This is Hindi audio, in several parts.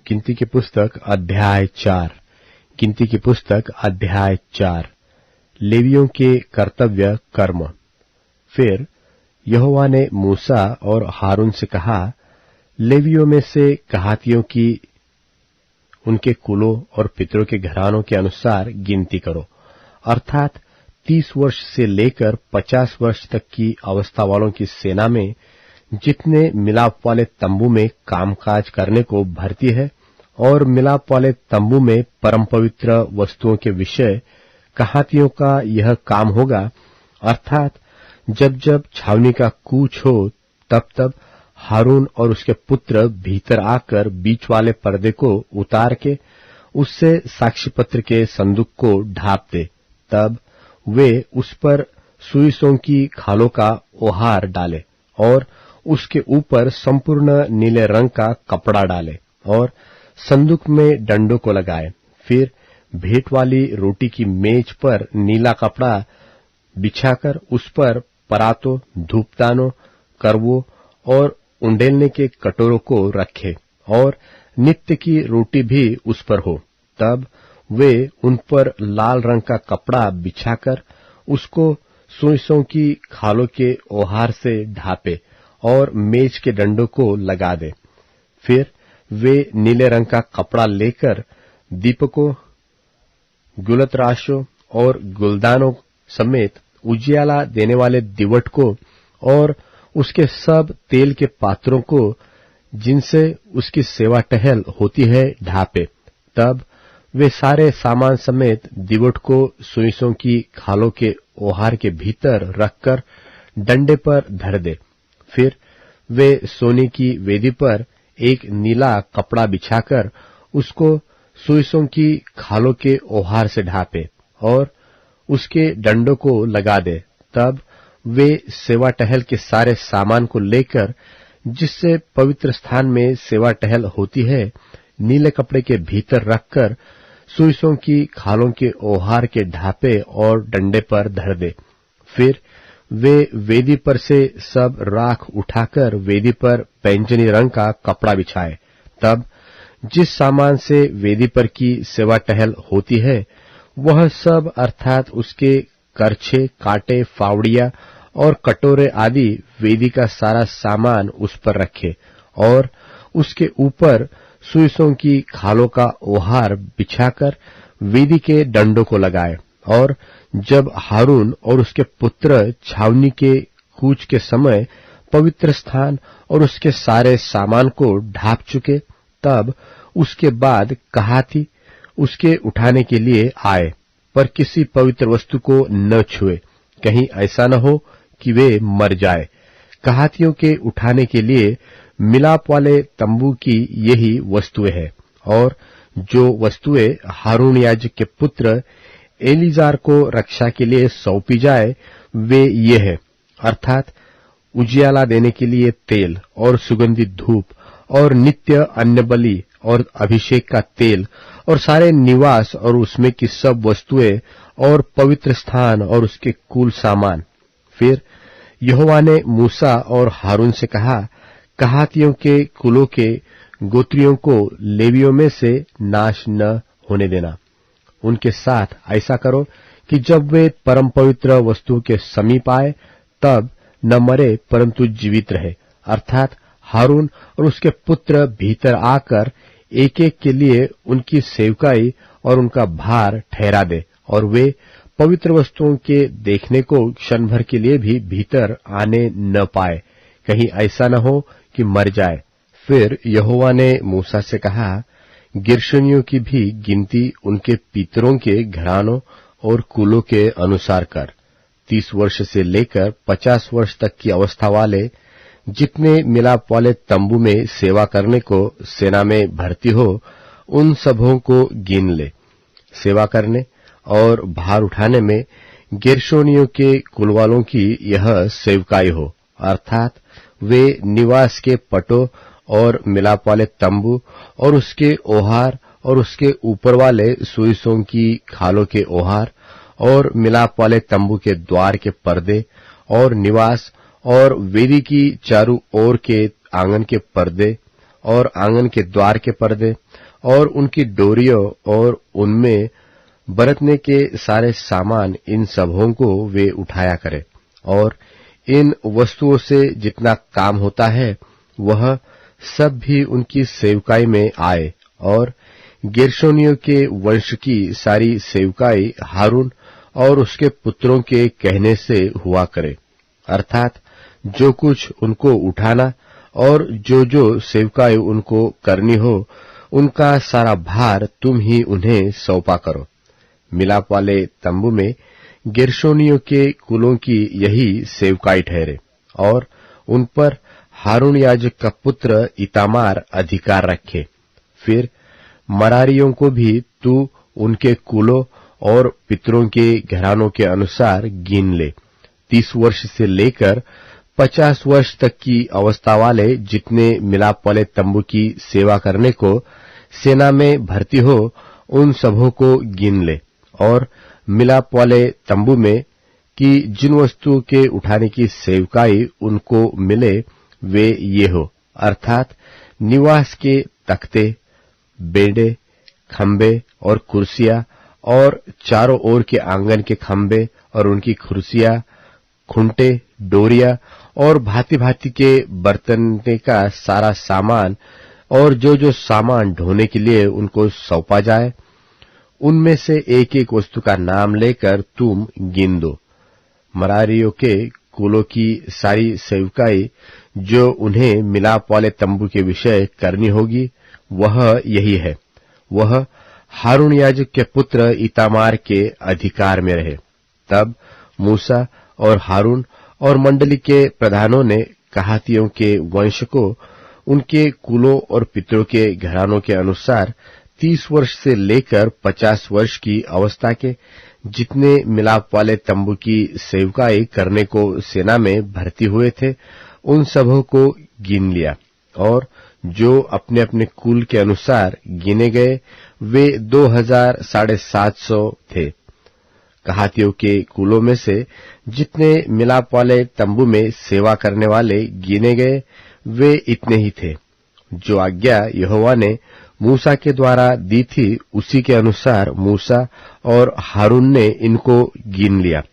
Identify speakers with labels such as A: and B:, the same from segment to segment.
A: गिनती की पुस्तक अध्याय 4। गिनती की पुस्तक अध्याय 4। लेवियों के कर्तव्य कर्म। फिर यहोवा ने मूसा और हारून से कहा, लेवियों में से कहातियों की उनके कुलों और पितरों के घरानों के अनुसार गिनती करो, अर्थात 30 वर्ष से लेकर 50 वर्ष तक की अवस्था वालों की सेना में जितने मिलाप वाले तंबू में कामकाज करने को भर्ती है, और मिलाप वाले तंबू में परम पवित्र वस्तुओं के विषय कहातियों का यह काम होगा, अर्थात जब जब छावनी का कूच हो तब तब हारून और उसके पुत्र भीतर आकर बीच वाले पर्दे को उतार के उससे साक्षीपत्र के संदूक को ढांप दे। तब वे उस पर सुइसों की खालों का ओहार डाले और उसके ऊपर संपूर्ण नीले रंग का कपड़ा डाले और संदूक में डंडों को लगाए। फिर भेंट वाली रोटी की मेज पर नीला कपड़ा बिछाकर उस पर परातों, धूपदानों, करवों और उंडेलने के कटोरों को रखे और नित्य की रोटी भी उस पर हो। तब वे उन पर लाल रंग का कपड़ा बिछाकर उसको सुइसों की खालों के ओहार से ढांपे और मेज के डंडों को लगा दे। फिर वे नीले रंग का कपड़ा लेकर दीपकों, गुलतराशों और गुलदानों समेत उजियाला देने वाले दिवट को और उसके सब तेल के पात्रों को जिनसे उसकी सेवा टहल होती है ढांपे। तब वे सारे सामान समेत दिवट को सुइसों की खालों के ओहार के भीतर रखकर डंडे पर धर दे। फिर वे सोने की वेदी पर एक नीला कपड़ा बिछाकर उसको सुइसों की खालों के ओहार से ढांपे और उसके डंडों को लगा दे। तब वे सेवा टहल के सारे सामान को लेकर जिससे पवित्र स्थान में सेवा टहल होती है नीले कपड़े के भीतर रखकर सुइसों की खालों के ओहार के ढांपे और डंडे पर धर दे। फिर वे वेदी पर से सब राख उठाकर वेदी पर बैंगनी रंग का कपड़ा बिछाए। तब जिस सामान से वेदी पर की सेवा टहल होती है वह सब, अर्थात उसके करछे, कांटे, फावड़ियां और कटोरे आदि वेदी का सारा सामान उस पर रखे और उसके ऊपर सुइसों की खालों का ओहार बिछाकर वेदी के डंडों को लगाए। और जब हारून और उसके पुत्र छावनी के कूच के समय पवित्र स्थान और उसके सारे सामान को ढांप चुके, तब उसके बाद कहाती उसके उठाने के लिए आए, पर किसी पवित्र वस्तु को न छुए, कहीं ऐसा न हो कि वे मर जाए। कहातियों के उठाने के लिए मिलाप वाले तंबू की यही वस्तुएं हैं, और जो वस्तुएं हारून याजक के पुत्र एलीजार को रक्षा के लिए सौंपी जाए वे ये हैं, अर्थात उजियाला देने के लिए तेल और सुगंधित धूप और नित्य अन्न बलि और अभिषेक का तेल और सारे निवास और उसमें की सब वस्तुएं और पवित्र स्थान और उसके कुल सामान। फिर यहोवा ने मूसा और हारून से कहा, कहातियों के कुलों के गोत्रियों को लेवियों में से नाश न होने देना। उनके साथ ऐसा करो कि जब वे परम पवित्र वस्तु के समीप आए तब न मरे परंतु जीवित रहे, अर्थात हारून और उसके पुत्र भीतर आकर एक एक के लिए उनकी सेवकाई और उनका भार ठहरा दे, और वे पवित्र वस्तुओं के देखने को क्षण भर के लिए भी भीतर आने न पाए, कहीं ऐसा न हो कि मर जाए। फिर यहोवा ने मूसा से कहा, गिर्शनियों की भी गिनती उनके पितरों के घरानों और कुलों के अनुसार कर। 30 वर्ष से लेकर 50 वर्ष तक की अवस्था वाले जितने मिलाप वाले तंबू में सेवा करने को सेना में भर्ती हो उन सबों को गिन ले। सेवा करने और भार उठाने में गेर्शोनियों के कुलवालों की यह सेवकाई हो, अर्थात वे निवास के पटों और मिलाप वाले तंबू और उसके ओहार और उसके ऊपर वाले सुइसों की खालों के ओहार और मिलाप वाले तंबू के द्वार के पर्दे और निवास और वेदी की चारों ओर के आंगन के पर्दे और आंगन के द्वार के पर्दे और उनकी डोरियों और उनमें बरतने के सारे सामान, इन सबों को वे उठाया करें। और इन वस्तुओं से जितना काम होता है वह सब भी उनकी सेवकाई में आए। और गेर्शोनियों के वंश की सारी सेवकाई हारून और उसके पुत्रों के कहने से हुआ करे, अर्थात जो कुछ उनको उठाना और जो सेवकाई उनको करनी हो, उनका सारा भार तुम ही उन्हें सौंपा करो। मिलाप वाले तंबू में गेर्शोनियों के कुलों की यही सेवकाई ठहरे और उन पर हारून याजक का पुत्र इतामार अधिकार रखे। फिर मरारियों को भी तू उनके कुलों और पितरों के घरानों के अनुसार गिन ले। 30 वर्ष से लेकर 50 वर्ष तक की अवस्था वाले जितने मिलाप वाले तंबू की सेवा करने को सेना में भर्ती हो, उन सबों को गिन ले। और मिलाप वाले तंबू में कि जिन वस्तुओं के उठाने की सेवकाई उनको मिले वे ये हो, अर्थात निवास के तख्ते, बेंडे, खंबे और कुर्सियां और चारों ओर के आंगन के खंबे और उनकी कुर्सियां, खुंटे, डोरियां और भांति भांति के बर्तन का सारा सामान और जो सामान ढोने के लिए उनको सौंपा जाए, उनमें से एक एक वस्तु का नाम लेकर तुम गिन दो। मरारियों के कुलों की सारी सेवकाई जो उन्हें मिलाप वाले तंबू के विषय करनी होगी वह यही है, वह हारून याजक के पुत्र इतामार के अधिकार में रहे। तब मूसा और हारून और मंडली के प्रधानों ने कहातियों के वंश को उनके कुलों और पितरों के घरानों के अनुसार 30 वर्ष से लेकर 50 वर्ष की अवस्था के जितने मिलाप वाले तंबू की सेवकाई करने को सेना में भर्ती हुए थे, उन सबों को गिन लिया। और जो अपने अपने कुल के अनुसार गिने गए वे 2750 थे। कहातियों के कुलों में से जितने मिलाप वाले तंबू में सेवा करने वाले गिने गए वे इतने ही थे। जो आज्ञा यहोवा ने मूसा के द्वारा दी थी उसी के अनुसार मूसा और हारून ने इनको गिन लिया।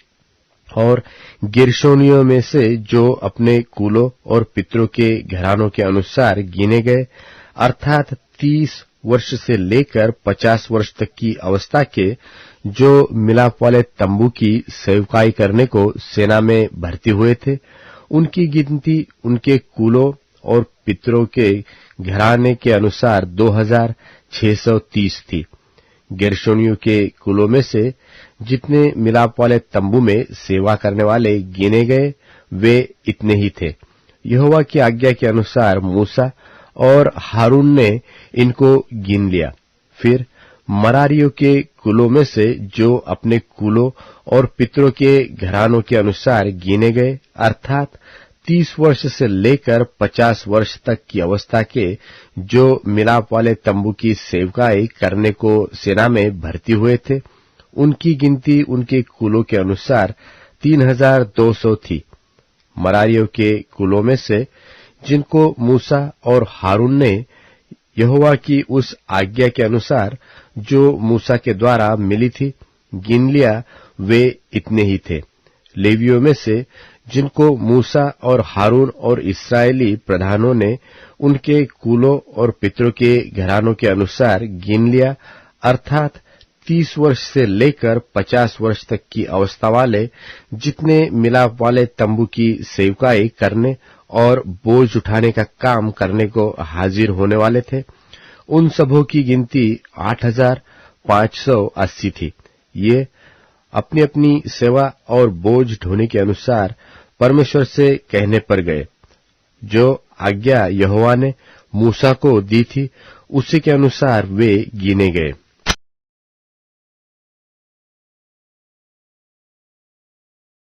A: और गेर्शोनियों में से जो अपने कुलों और पितरों के घरानों के अनुसार गिने गए, अर्थात 30 वर्ष से लेकर 50 वर्ष तक की अवस्था के जो मिलाप वाले तंबू की सेवकाई करने को सेना में भर्ती हुए थे, उनकी गिनती उनके कुलों और पितरों के घराने के अनुसार 2630 थी। गेर्शोनियों के कुलों में से जितने मिलाप वाले तंबू में सेवा करने वाले गिने गए वे इतने ही थे। यहोवा की आज्ञा के अनुसार मूसा और हारून ने इनको गिन लिया। फिर मरारियों के कुलों में से जो अपने कुलों और पितरों के घरानों के अनुसार गिने गए, अर्थात 30 वर्ष से लेकर 50 वर्ष तक की अवस्था के जो मिलाप वाले तंबू की सेवकाई करने को सेना में भर्ती हुए थे, उनकी गिनती उनके कुलों के अनुसार 3200 थी। मरारियों के कुलों में से जिनको मूसा और हारून ने यहोवा की उस आज्ञा के अनुसार जो मूसा के द्वारा मिली थी गिन लिया, वे इतने ही थे। लेवियों में से जिनको मूसा और हारून और इस्राएली प्रधानों ने उनके कुलों और पितरों के घरानों के अनुसार गिन लिया, अर्थात 30 वर्ष से लेकर 50 वर्ष तक की अवस्था वाले जितने मिलाप वाले तंबू की सेवकाई करने और बोझ उठाने का काम करने को हाजिर होने वाले थे, उन सबों की गिनती 8580 थी। ये अपनी अपनी सेवा और बोझ ढोने के अनुसार परमेश्वर से कहने पर गए। जो आज्ञा यहोवा ने मूसा को दी थी उसी के अनुसार वे गिने गए।